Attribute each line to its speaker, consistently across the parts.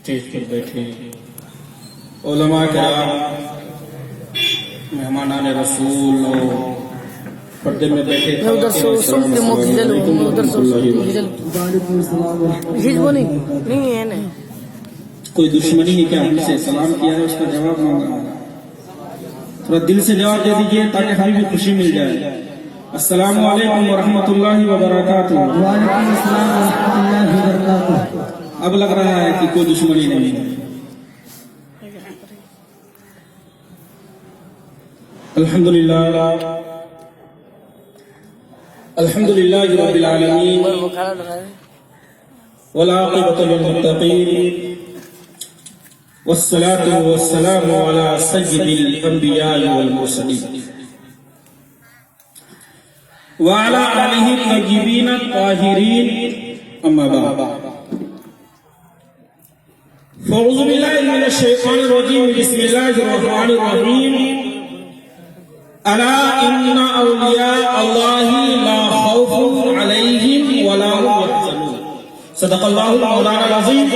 Speaker 1: Stage पर बैठे उलमा किराम, मेहमानान रसूल और पर्दे में बैठे कोई दुश्मनी है क्या हमसे? सलाम किया है, उसका जवाब मांगा। थोड़ा दिल से जवाब दे दीजिए ताकि हमें भी खुशी मिल जाए। अस्सलामु अलैकुम वरहमतुल्लाहि वबरकातुहू। अब लग रहा है कि कोई दुश्मनी नहीं है। अल्हम्दुलिल्लाह अल्हम्दुलिल्लाहि रब्बिल आलमीन वल आक़िबतु लिल मुत्तक़ीन वस्सलातु वस्सलामु अला सय्यिदिल अंबिया'i वल मुरसलीन व अला आलिहि तय्यिबीन ताहिरीन, अम्मा बाद। फ़अऊज़ु बिल्लाहि मिनश शैतानिर रजीम, बिस्मिल्लाहिर रहमानिर रहीम। अला इन्ना औलिया अल्लाहि ला खौफुन अलैहिम वला हुम यहज़नून। सदक़ल्लाहुल मौलाना अज़ीम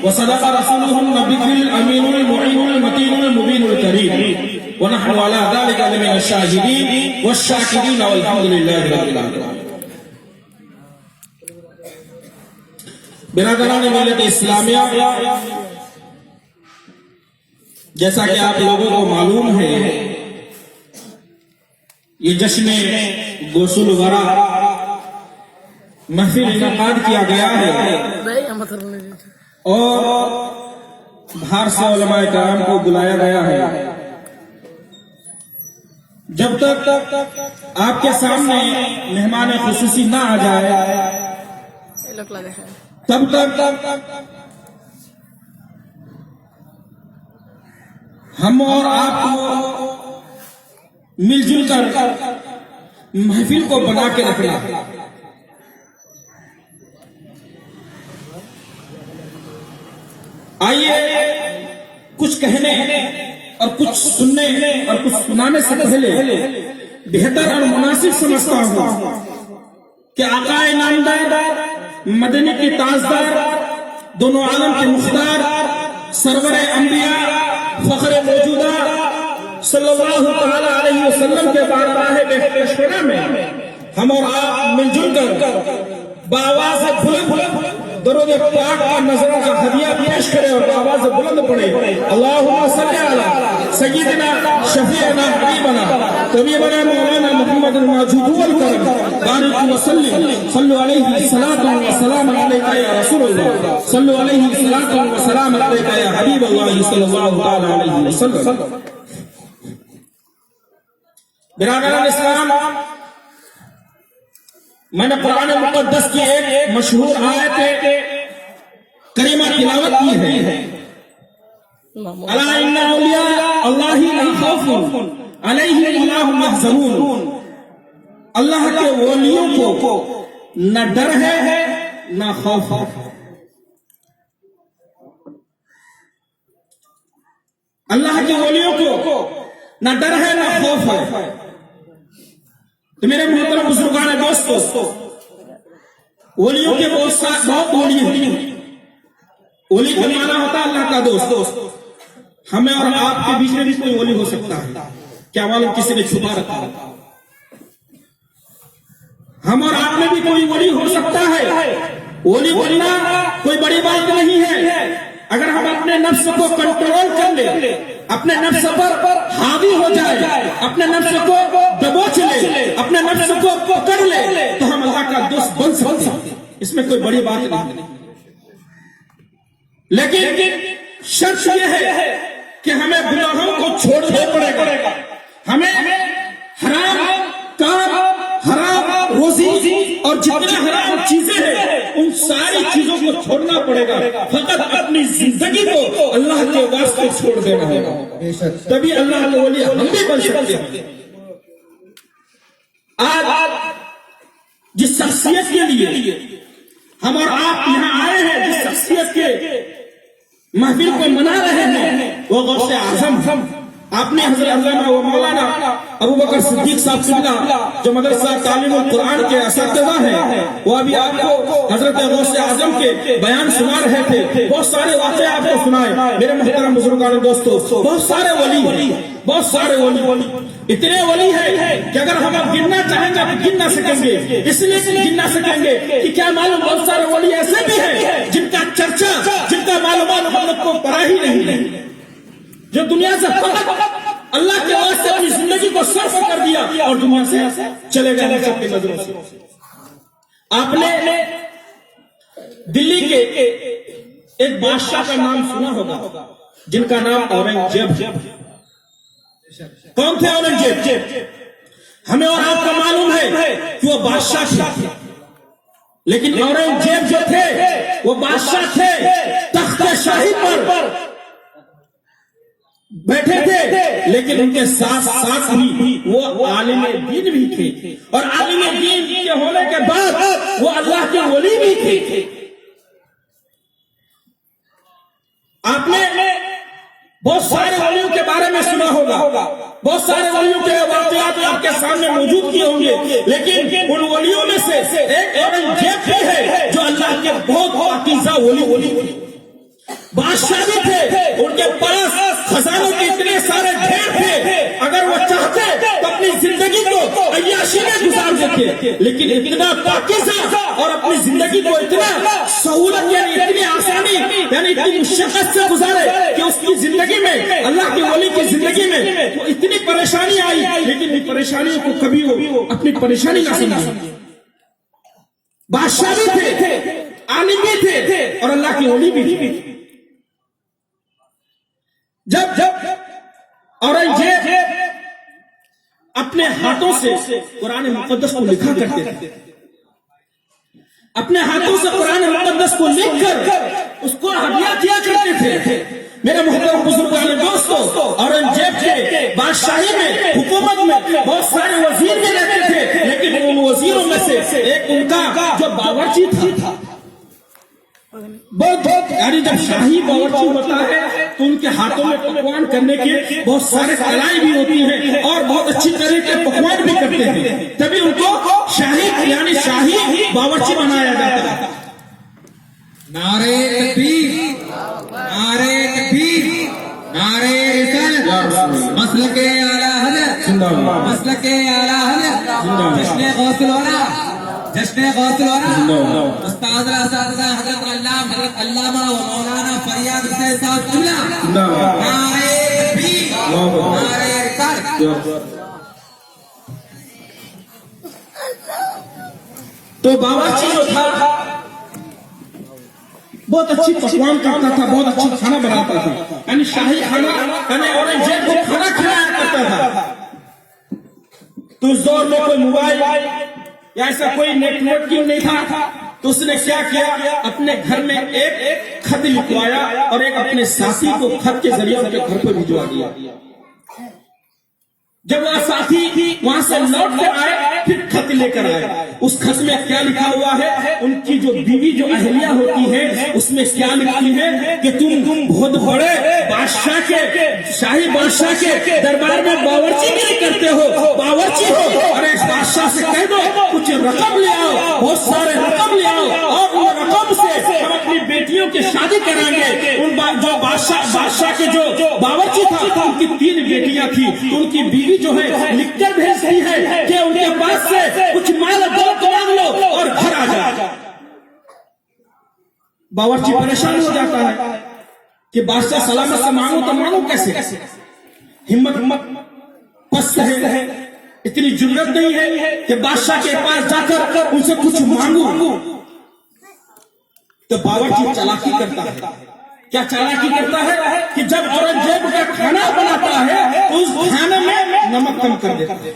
Speaker 1: व सदक़ रसूलुहुन नबियुल अमीनुल मुईनुल मतीनुल मुबीनुल करीम व नहनु अला ज़ालिका मिनश शाहिदीन वश्शाकिरीन वल्हम्दुलिल्लाहि रब्बिल आलमीन। बिरादरान मिल्लत इस्लामिया, जैसा कि आप लोगों को मालूम है, ये जश्न गोसुल वरा महफिल इनकाद किया गया है और बाहर से उलमाए किराम को बुलाया गया है। जब तक आपके सामने मेहमान खुसूसी ना आ जाए तब तक हम और आप मिलजुल कर महफिल को बना के रखना। आइए, कुछ कहने और कुछ सुनने और कुछ सुनाने से पहले बेहतर और मुनासिब समझता हूं कि आकाए नामदार, मदनी के ताजदार, दोनों आलम के मुख्तार, सरवरे अंबिया, फखरे मौजूदा सल्लल्लाहु तआला अलैहि वसल्लम के बारगाह बेहतशरा में हम और आप मिलजुल कर बाआवाज़ बुलंद दरूद पाक का नज़राना हदिया पेश करें और आवाज़ बुलंद पढ़े। अल्लाहुम्मा सल्ली अला सय्यिदिना शफीअना हबीबना तबीबना मौलाना मुहम्मद माजूद वल करम बारिक व सल्लिम सल्लु अलैहि सलातु व सलाम अलैका या रसूलल्लाह सल्लु अलैहि सलातु व सलाम अलैका या हबीबल्लाह सल्लल्लाहु तआला अलैहि वसल्लम। बिरादरान इस्लाम, मैंने कुरान मुक़द्दस की एक मशहूर आयत करीमा तिलावत की है। अला इन्ना औलिया अल्लाहि ला खौफुन अलैहिम वला हुम यहज़नून। अल्लाह के वलियों को न डर है न खौफ है। अल्लाह के वलियों को न डर है न खौफ है। तो मेरे मोहतरम बुजुर्गान दोस्तों, वलियों के बहुत वली हैं। वली का माना होता है अल्लाह का दोस्त। हमें और आपके बीच में भी कोई वली हो सकता है, क्या मालूम किसी ने छुपा रखा है। हम और आप में भी कोई वली हो सकता है। वली बनना कोई बड़ी बात नहीं है अगर हम अपने नफ्स को कंट्रोल कर ले, अपने नफ्स पर हावी हो जाए, अपने नफ्स को दबोच ले, अपने नफ्स को पकड़ ले, तो हम अल्लाह का दोस्त बन सकते हैं। इसमें कोई बड़ी बात नहीं। लेकिन शर्त यह है कि हमें गुनाहों को छोड़ना पड़ेगा। हमें हराम काम, हराम रोजी और जितनी हराम चीजें हैं उन सारी चीजों को छोड़ना पड़ेगा। फकत अपनी जिंदगी को अल्लाह के वास्ते छोड़ देना होगा, तभी अल्लाह के वली हम भी बन सकते हैं। आज जिस शख्सियत के लिए हम और आप यहाँ आए हैं, जिस शख्सियत के महफिल को मना रहे हैं, वो गौसे आजम आपने हजरत अल्लामा व मौलाना अबू बकर सिद्दीक साहब किबला जो मदरसा तालीमुल कुरान के असातिज़ा हैं, वो अभी आपको हजरत गौसे आजम के बयान सुना रहे थे। बहुत सारे वाक़े आपको सुनाए मेरे मुहतरम बुजुर्गान दोस्तों। बहुत सारे वली इतने वली है कि अगर हम अब गिनना चाहेंगे तो गिन ना सकेंगे। इसलिए गिन ना सकेंगे कि क्या मालूम बहुत सारे वली ऐसे भी हैं जिनका चर्चा, जिनका मालूमात हम लोग को पता ही नहीं, जो दुनिया से अल्लाह के वास्ते अपनी जिंदगी को सर्फ कर दिया और दुनिया से चले गए सबकी नजरों से। आपने दिल्ली के एक बादशाह का नाम सुना होगा जिनका नाम औरंगजेब। कौन थे औरंगजेब? हमें और आपको मालूम है कि वो बादशाह थे, लेकिन औरंगजेब जो थे वो बादशाह थे, तख्ते शाही पर बैठे थे, लेकिन उनके साथ साथ ही वो आलिम दीन भी थे, और आलिम दीन के होने के बाद वो अल्लाह के वली भी थे। आपने बहुत सारे वलियों के बारे में सुना होगा, बहुत सारे वलियों के वाक़यात आपके सामने मौजूद किए होंगे, लेकिन उन वलियों में से एक औरंगजेब भी है जो अल्लाह के बहुत पाकीज़ा वली बादशाह भी थे। उनके पास खजानों के इतने सारे ढेर थे, अगर वो चाहते तो अपनी जिंदगी को अय्याशी में गुजार देते, लेकिन इतना पाकीज़ा और अपनी जिंदगी को इतना सहूलत यानी इतनी आसानी यानी इतनी मुशक्कत से गुजारे कि उसकी जिंदगी में, अल्लाह के वली की जिंदगी में वो इतनी परेशानी आई, लेकिन इन परेशानियों को कभी वो अपनी परेशानी ना समझे। बादशाह भी थे, आलिम भी थे, और अल्लाह के वली भी थे। जब औरंगजेब अपने हाथों से कुरान मुकद्दस को लिखा करते थे, अपने हाथों से कुरान मुकद्दस को लिखकर उसको हदिया किया करते थे। मेरे मुहतरम बुजुर्ग दोस्तों, औरंगजेब के बादशाही में, हुकूमत में बहुत सारे वजीर भी रहते थे, लेकिन उन वजीरों में से एक उनका जो बावर्ची था, बहुत यानी जब शाही बावर्ची होता है तो उनके हाथों में पकवान करने के बहुत सारे कलाएं भी होती हैं और बहुत अच्छी तरह के पकवान भी करते हैं, तभी उनको शाही यानी शाही बावर्ची बनाया जाता है।
Speaker 2: नारे तकबीर, नारे तकबीर, नारे रिसालत, मसलके आला हज़रत, मसलके आला हज़रत, जश्न गौसुल वाला, जश्न गौसुल वाला, उस्ताद असातिज़ा हज़रत अल्लामा व मौलाना फरियाद हुसैन साहब किबला, नारे तकबीर, नारे रिसालत।
Speaker 1: तो बावर्ची जो था बहुत अच्छी पकवान करता था, बहुत अच्छा खाना बनाता था, यानी शाही खाना, यानी औरंगजेब को खाना खिलाया करता था। तो उस दौर में कोई मोबाइल या ऐसा कोई नेटवर्किंग नहीं था, तो उसने क्या किया, अपने घर में एक खत लिखवाया और एक अपने साथी को खत के जरिए उनके घर पर भिजवा दिया। जब वह साथी वहां से लौट कर आए, फिर खत लेकर आए। उस खत में क्या लिखा हुआ है, उनकी जो बीवी जो अहलिया होती है उसमें क्या लिखी है कि तुम बहुत बड़े बादशाह के, शाही बादशाह के दरबार में बावर्चीगिरी करते हो, बावर्ची हो, अरे इस बादशाह से कह दो कुछ रकम ले आओ, बहुत सारे रकम ले आओ, और उन रकम से हम अपनी बेटियों की शादी कराएंगे। उन जो बादशाह के जो बावर्ची था उनकी 3 बेटियां थी, तो उनकी बीवी जो है लिखकर भेजती है कि उनके पास से कुछ माल दौलत मांग लो और घर आ जाए। बावर्ची परेशान हो जाता है कि बादशाह सलामत से मांगो तो मांगो कैसे, हिम्मत पस्त है, इतनी जरूरत नहीं है कि बादशाह के पास जाकर उनसे कुछ मांगू। तो बावर्ची चालाकी करता है। क्या चालाकी करता है कि जब औरंगजेब का खाना बनाता है तो उस खाने में नमक कम कर देता है।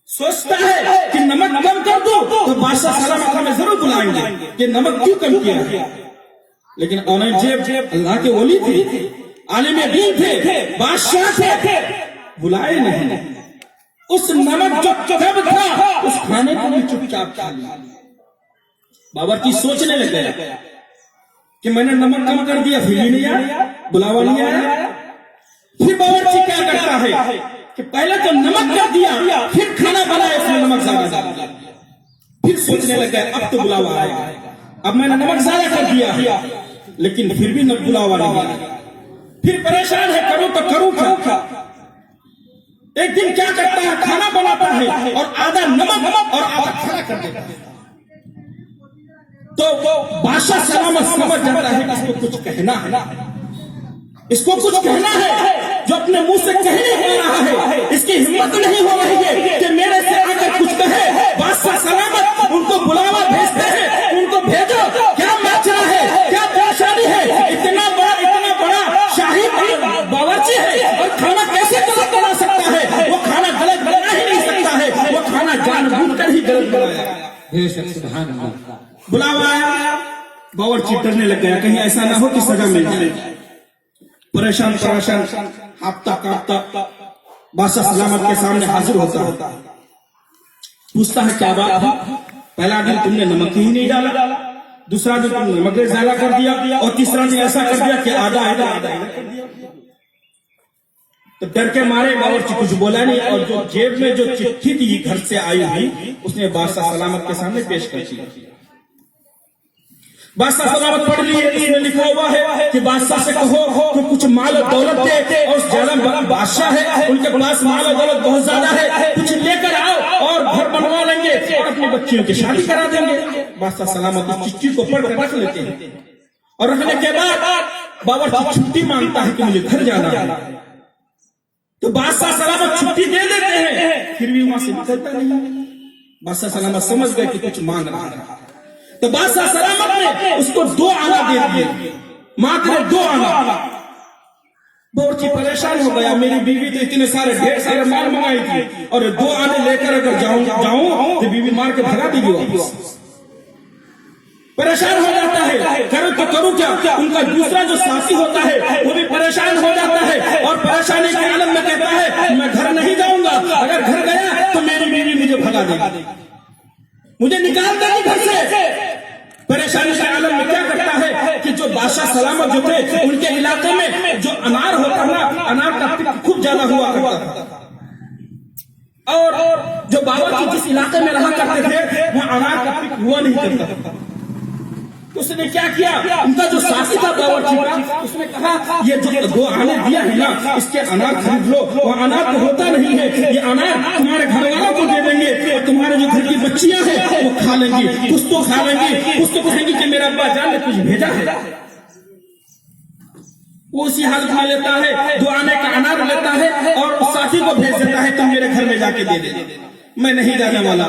Speaker 1: सोचता है कि नमक कम कर दो तो बादशाह सलामत हमें जरूर बुलाएंगे कि नमक क्यों कम किया है। लेकिन औरंगजेब अल्लाह के वली थे, आलिम दीन थे, बादशाह थे, बुलाए नहीं। उस नमक जो कम था उस खाने को भी चुपचाप खा लिया। बावर्ची सोचने लग गया कि मैंने नमक कम कर दिया, फिर भी नहीं आया, बुलावा नहीं आया। फिर बावर्ची क्या है कि पहले तो नमक कर दिया, फिर खाना बनाया, इसमें नमक ज्यादा डाल दिया, फिर सोचने लग गया अब तो बुलावा आएगा, अब मैंने नमक ज्यादा कर दिया, लेकिन फिर भी न बुलावा नहीं आया। फिर परेशान है, करूं तो करूं क्या। एक दिन क्या करता है, खाना बनाता है और आधा नमक और आधा खाना कर देता है। तो बादशाह सलामत समझ जाता है कि इसको कुछ कहना है, इसको कुछ कहना है जो अपने मुंह से कह नहीं पा रहा है, इसकी हिम्मत नहीं हो रही है कि मेरे से आकर कुछ कहे। बादशाह सलामत उनको बुलावा भेजते हैं, उनको भेजो, क्या माचरा है, क्या परेशानी है, इतना बड़ा शाही बावर्ची है और खाना कैसे गलत बना सकता है, वो खाना गलत बना ही नहीं सकता है, वो खाना जानबूझकर ही गलत बनाया। बुलावा आया, बावर्ची डरने लग गया कहीं ऐसा ना हो कि सजा मिल जाए। परेशान हाफता कांपता बादशाह सलामत के सामने हाजिर होता, पूछता है क्या बात है, पहला दिन तुमने नमक ही नहीं डाला, दूसरा दिन तुमने नमक ज्यादा कर दिया और तीसरा दिन ऐसा कर दिया कि आधा कर दिया। तो डर के मारे बावर्ची कुछ बोला नहीं और जो जेब में जो चिट्ठी थी घर से आई हुई उसने बादशाह सलामत के सामने पेश कर दी। बादशाह सलामत पढ़ लिए, इसमें लिखा हुआ है कि बादशाह से कहो कि कुछ माल और दौलत दे, और ज्यादा बड़ा बादशाह है, उनके पास माल और दौलत बहुत ज्यादा है, कुछ लेकर आओ और घर बनवा लेंगे और अपनी बच्चियों की शादी करा देंगे। बादशाह सलामत उस चिट्ठी को पढ़ रख लेते हैं और रखने के बाद बावर्ची छुट्टी मांगता है कि मुझे घर जाना है। तो बादशाह सलामत छुट्टी दे देते हैं, फिर भी वहां से निकलता नहीं। बादशाह सलामत समझ गए कि कुछ मांग रहा है, तो बादशाह सलामत ने उसको 2 आना दे दिए, मात्र 2 आना। बावर्ची परेशान हो गया, मेरी बीवी तो इतने सारे ढेर सारे माल मंगाई थी और 2 आने लेकर अगर जाऊं तो बीवी मार के भगा देगी वापस। परेशान हो जाता है, करूं तो करूं क्या। उनका दूसरा जो साथी होता है वो भी परेशान हो जाता है और परेशानी के आलम में कहता है मैं घर नहीं जाऊंगा, अगर घर गया तो मेरी बीवी मुझे भगा देगी, मुझे निकाल देगी घर से। परेशानी के आलम में क्या करता है कि जो बादशाह सलामत जो थे उनके इलाके में जो अनार होता ना, अनार का पिक खूब ज्यादा हुआ करता था, और जो बावर्ची जिस इलाके में रहा करते थे वहां अनार का पिक हुआ नहीं करता। उसने क्या किया, उनका जो साथी था बावर्ची का, उसने कहा ये जो 2 आने दिया है ना, इसके अनार खरीद लो, वो अनार तो होता नहीं है, ये अनार तुम्हारे घर वालों को दे देंगे और तुम्हारे जो घर की बच्चियां हैं वो खा लेंगी, कुछ तो खा लेंगी, कुछ तो कहेंगी कि मेरा अब्बा जान ने कुछ भेजा है। वो उसी हालत में लेता है, 2 आने का अनार लेता है और उस साथी को भेज देता है तुम मेरे घर में जाके दे दे, मैं नहीं जाने वाला,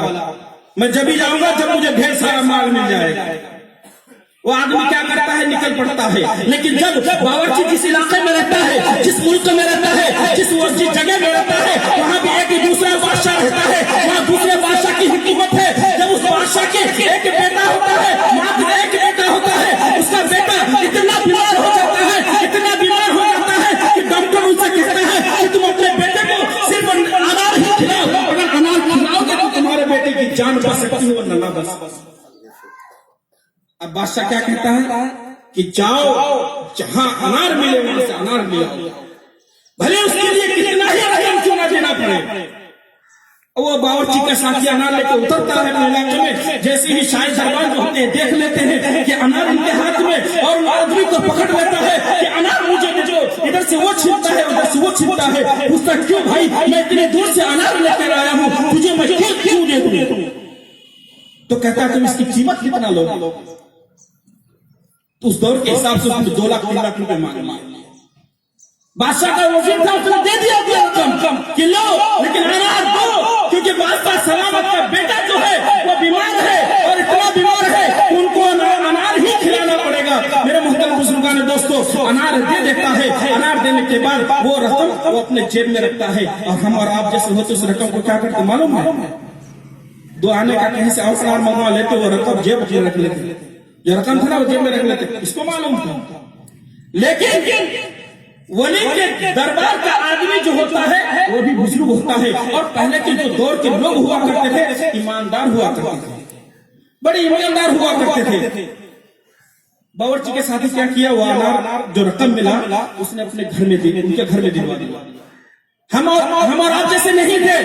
Speaker 1: मैं जब ही जाऊंगा जब मुझे ढेर सारा माल मिल जाएगा। वो आदमी क्या करता है, निकल पड़ता है। लेकिन जब बावर्ची जिस इलाके में रहता है, जिस मुल्क में रहता है, जिस जगह में रहता है, वहाँ भी एक दूसरा बादशाह रहता है, वहाँ दूसरे बादशाह की हुकूमत है। जब उस बादशाह के एक बेटा होता है, मात्र एक बेटा होता है, उसका बेटा इतना बीमार हो जाता है, इतना बीमार हो जाता है कि डॉक्टर उनसे कहता है कि तुम अपने बेटे को सिर्फ अनार ही खिलाओ, अगर अनार खिलाओगे तो तुम्हारे बेटे की जान बच सकती है वरना ना बच। अब बादशाह क्या कहता है कि जाओ जहां अनार मिले वहां से अनार ले आओ, भले उसके लिए कितना ही रकम क्यों ना देना पड़े। वो बावर्ची का साथी अनार लेकर उतरता है अपने इलाके में, जैसे ही शाही दरबार जो होते हैं देख लेते हैं कि अनार उनके हाथ में, और आदमी को पकड़ लेता है कि अनार मुझे इधर से वो छीनता है उधर से वो छीनता है। पूछता क्यों भाई, मैं इतनी दूर से अनार लेकर आया हूँ, तुझे मैं क्यों दे दूं। तो कहता है तुम इसकी कीमत कितना लो। उस दौर के हिसाब से उसने 2 लाख 3 लाख रुपए मांगे। बादशाह का वजीर था, उसने दे दिया रकम कि लो, लेकिन अनार दो, क्योंकि बादशाह सलामत का बेटा जो है वो बीमार है और इतना बीमार है उनको अनार ही खिलाना पड़ेगा। मेरे मोहतरम बुजुर्गान दोस्तों, अनार दे देता है, अनार देने के बाद वो रकम वो अपने जेब में रखता है, और हम और आप जैसे होते उस रकम को क्या करते मालूम है, 2 आने का कहीं से अनार मंगवा लेते, वो रकम जेब में रख लेते, जो रकम था ना वो जेब में रख लेते, इसको मालूम था। लेकिन वली के दरबार का आदमी जो होता है वो भी बुजुर्ग होता है, और पहले के जो दौर के लोग हुआ करते थे ईमानदार हुआ करते थे, बड़े ईमानदार हुआ करते थे। बावर्ची के साथ क्या किया, वो अनार जो रकम मिला उसने अपने घर में दी, उनके घर में दिलवा दिया। हम और आप जैसे नहीं थे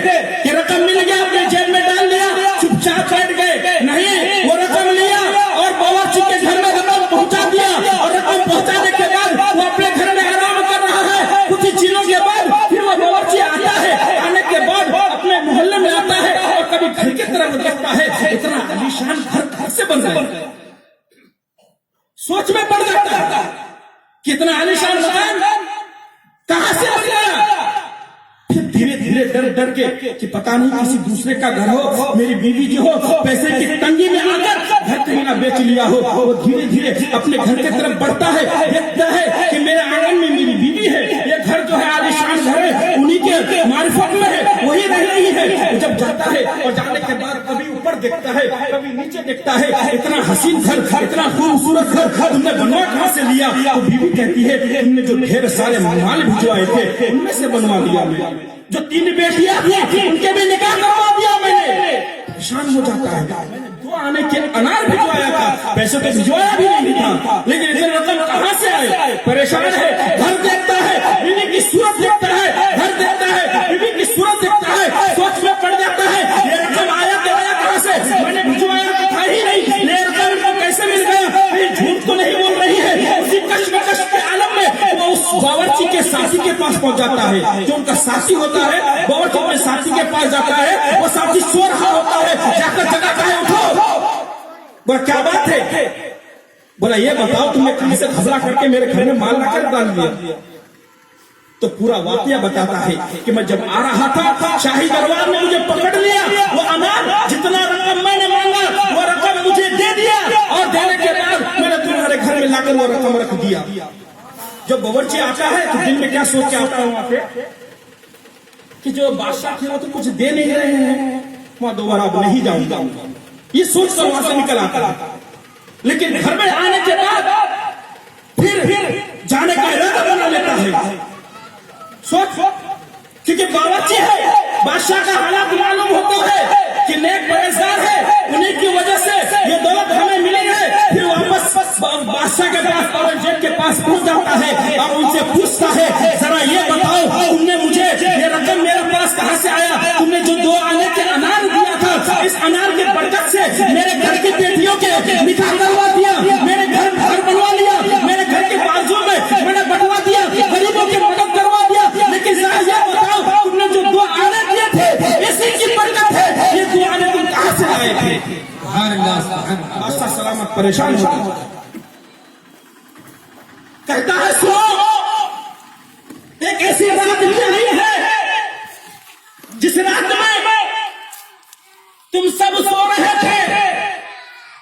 Speaker 1: कि रकम मिल गया अपने जेब में डाल लिया चुपचाप बैठ गए। नहीं, वो रकम लिया और बावर्ची के घर में रकम पहुंचा दिया और रकम पहुंचाने के बाद वो अपने घर में आराम कर रहा है। कुछ ही चीजों के बाद फिर वो बावर्ची आता है, आने के बाद अपने मोहल्ले में आता है और कभी घर की तरफ देखता है, इतना आलीशान घर से बन रहा है। सोच में पड़ जाता है कितना आलीशान मकान कहां से बन गया। फिर धीरे धीरे डर के कि पता नहीं किसी दूसरे का घर हो, मेरी बीवी जो हो पैसे की तंगी में आकर घर कहीं ना बेच लिया हो। वो धीरे धीरे अपने घर की तरफ बढ़ता है, देखता है कि मेरे आंगन में मेरी बीवी है, ये घर जो है आलीशान घर है, उन्हीं के मार्फत में है, वही रह रही है। जब जाता है और जाने के बाद कभी ऊपर देखता है, कभी नीचे देखता है, इतना हसीन घर, इतना खूबसूरत घर तुमने बनवा कहां से लिया। तो बीवी कहती है तुमने जो ढेर सारे माल भिजवाए थे उनमें से बनवा लिया मैं। जो 3 बेटियां थी उनके भी निकाह करवा दिया मैंने। परेशान हो जाता है, मैंने 2 आने के अनार भिजवाया था, पैसे तो भिजवाया भी नहीं था, लेकिन इतने रकम कहां से आए। परेशान है, घर देखता है, बीवी की सूरत देखता है, घर देखता है, बीवी की सूरत देखता है, सोच में पड़ जाता है ये रकम आया तो आया कहां से, मैंने भिजवाया तो था ही नहीं, ये रकम को कैसे मिल गया, कहीं झूठ तो नहीं बोल रही है। उसी कश्मकश के आलम में वो उस बावर्ची के साथी के पास पहुंच जाता है। जो उनका साथी होता है, बावर्ची अपने साथी के पास जाता है, वो साथी सो रहा होता है, जाकर जगाता है, उठो। बोला क्या बात है। बोला ये बताओ तुमने कहां से घबरा करके मेरे घर में माल रखकर डाल दिया। तो पूरा वाकया बताता है कि मैं जब आ रहा था शाही दरबार ने मुझे पकड़ लिया, वो अनार जितना रकम मैंने मांगा वो रकम मुझे दे दिया और देने के बाद मैंने तुम्हारे घर में लाकर वो रकम रख दिया। जब बावर्ची आता है तो दिल में क्या सोच के आता है वहां पे कि जो बादशाह थे वो तो कुछ दे नहीं रहे हैं, वहां दोबारा अब नहीं जाऊंगा, ये सोच कर वहां से निकल आता है। लेकिन घर में आने के बाद फिर जाने का इरादा बना लेता है। सोच, क्योंकि बावर्ची है, बादशाह का हालात मालूम होता है कि नेक परेशान है, उन्हीं की वजह से ये दौलत हमें मिली है। फिर वापस बादशाह के पास औरंगजेब के पास पहुंच जाता है और उनसे पूछता है जरा ये बताओ तुमने मुझे ये रकम मेरे पास कहां से आया, तुमने जो 2 आने के अनार दिया था, इस अनार के बरकत से मेरे घर की बेटियों के निकाह करवा दिया, मेरे घर बनवा लिया, मेरे घर के बाजू में मैंने बनवा दिया, गरीबों की मदद करवा दिया। लेकिन जरा ये बताओ तुमने जो 2 आने दिए थे इसी की बरकत है, ये 2 आने तुम कहां से लाए थे। बादशाह सलामत परेशान हो कहता है सुनो, एक ऐसी रात भी आई है जिस रात में तुम सब सो रहे थे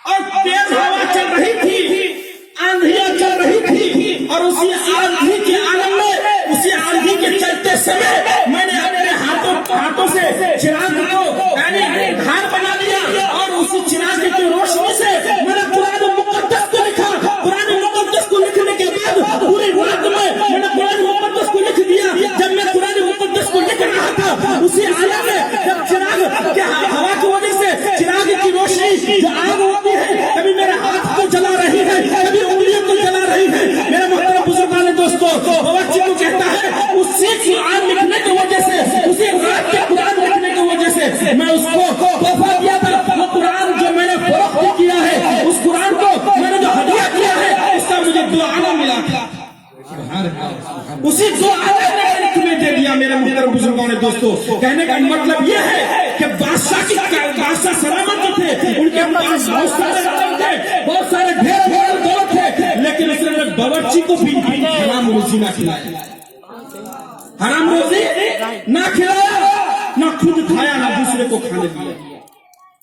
Speaker 1: और तेज हवा चल रही थी, आंधियां चल रही थी और उसी आंधी के आलम में, उसी आंधी के चलते समय मैंने अपने हाथों से चिराग को यानी धार बना लिया और उसी चिराग की रोशनी से मैंने कुरान मुकद्दस को लिखा। कुरान मुकद्दस को लिखने के बाद पूरी रात में मैंने कुरान मुकद्दस को लिख दिया। जब मैं कुरान मुकद्दस को लिख रहा था उसी आलम में जब चिराग के हवा की वजह से चिराग की रोशनी जो आग होती है कभी मेरे हाथ को जला रही है, कभी उंगलियों को जला रही है। मेरे मोहतरम बुजुर्गान दोस्तों, बावर्ची को कहता है उसी कुरान लिखने की वजह से, उसी रात के कुरान लिखने की वजह से मैं उसको तोहफा दिया था। वो कुरान जो मैंने फरोख्त किया है, उस कुरान को मैंने जो हदिया किया है, उसका मुझे 2 आना मिला था। उसी 2 आने ने तुम्हें दे दिया। मेरे मोहतरम बुजुर्गों दोस्तों, कहने का मतलब यह है कि बादशाह सलामत थे, उनके पास बहुत सारे रकम थे, बहुत सारे ढेर दौलत थे, लेकिन उसने बावर्ची को भी हराम रोजी ना खिलाया, हराम रोजी ना खिलाया, ना खुद खाया, ना दूसरे को खाने दिया।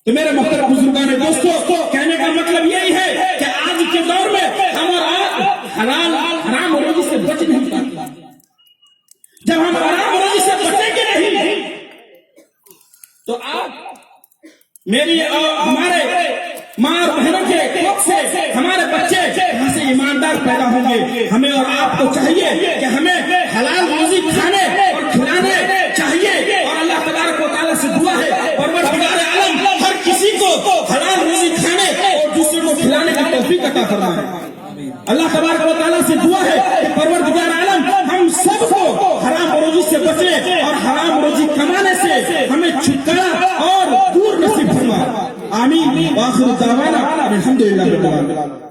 Speaker 1: तो मेरे मोहतरम बुजुर्गान दोस्तों, कहने का मतलब यही है कि आज के दौर में हम और आप हराम रोजी से बच नहीं पाते। जब हम हराम रोजी से बचेंगे नहीं तो आप मेरी और हमारे माँ और बहनों के कोख से हमारे बच्चे यहाँ से ईमानदार पैदा होंगे। हमें और आपको चाहिए कि हमें हलाल रोजी खाने और खिलाने चाहिए। और अल्लाह तबारक व तआला से दुआ है परवरदिगार आलम हर किसी को हलाल रोजी खाने और दूसरे को खिलाने की तौफीक अता फरमाए। अल्लाह तबारक व तआला से दुआ है कि परवरदिगार आलम हम सबको हराम रोजी से बचे और आखिर दावाना अल्हम्दुलिल्लाह रब्बिल आलमीन।